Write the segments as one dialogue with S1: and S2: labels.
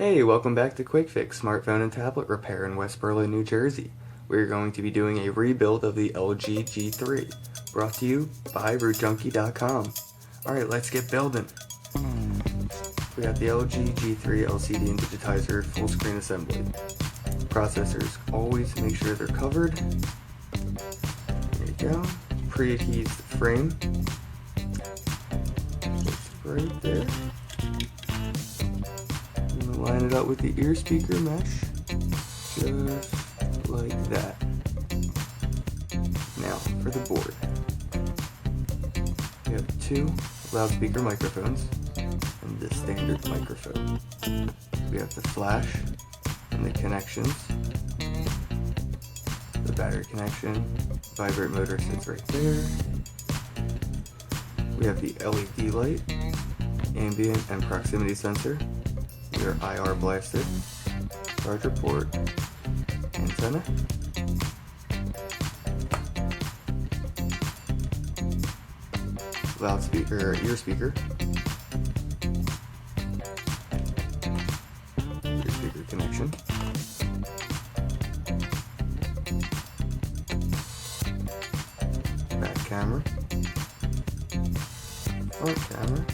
S1: Hey, welcome back to Quick Fix Smartphone and Tablet Repair in West Berlin, New Jersey. We're going to be doing a rebuild of the LG G3, brought to you by RootJunkie.com. Alright, let's get building. We got the LG G3 LCD and digitizer full screen assembly. Processors, always make sure they're covered. There you go. Pre-adhesed frame. It's right there. Line it up with the ear speaker mesh, just like that. Now for the board. We have two loudspeaker microphones and the standard microphone. We have the flash and the connections. The battery connection, vibrate motor sits right there. We have the LED light, ambient and proximity sensor. Your IR blaster, charger port, antenna, loudspeaker, ear speaker, connection, back camera, front camera,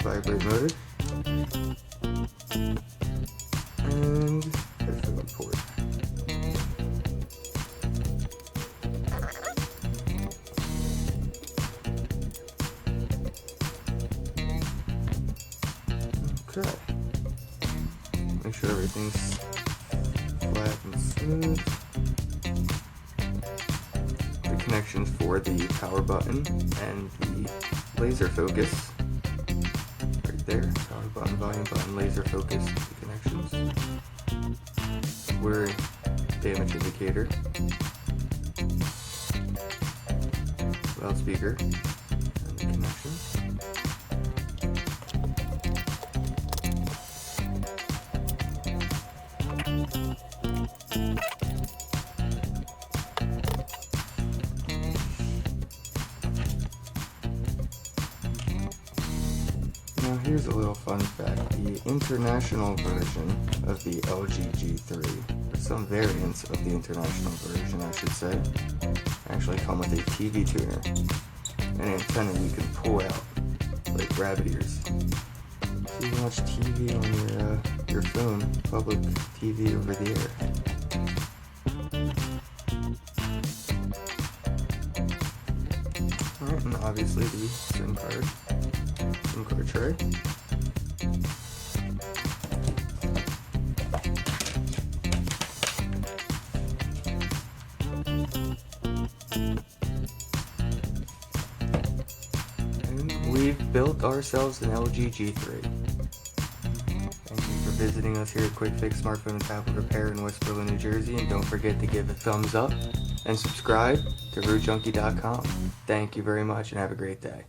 S1: vibrate motor, and headphone port. Okay. Make sure everything's flat and smooth. The connections for the power button and the laser focus. There, power button, volume button, laser focus connections. We're damage indicator, loudspeaker, and the connections. Now here's a little fun fact. The international version of the LG G3, or some variants of the international version I should say, actually come with a TV tuner, an antenna you can pull out, like rabbit ears. So you can watch TV on your phone, public TV over the air. Alright, and obviously the SIM card tray. And we've built ourselves an LG G3. Thank you for visiting us here at Quick Fix Smartphone and Tablet Repair in West Berlin, New Jersey, and don't forget to give a thumbs up and subscribe to RootJunkie.com. Thank you very much and have a great day.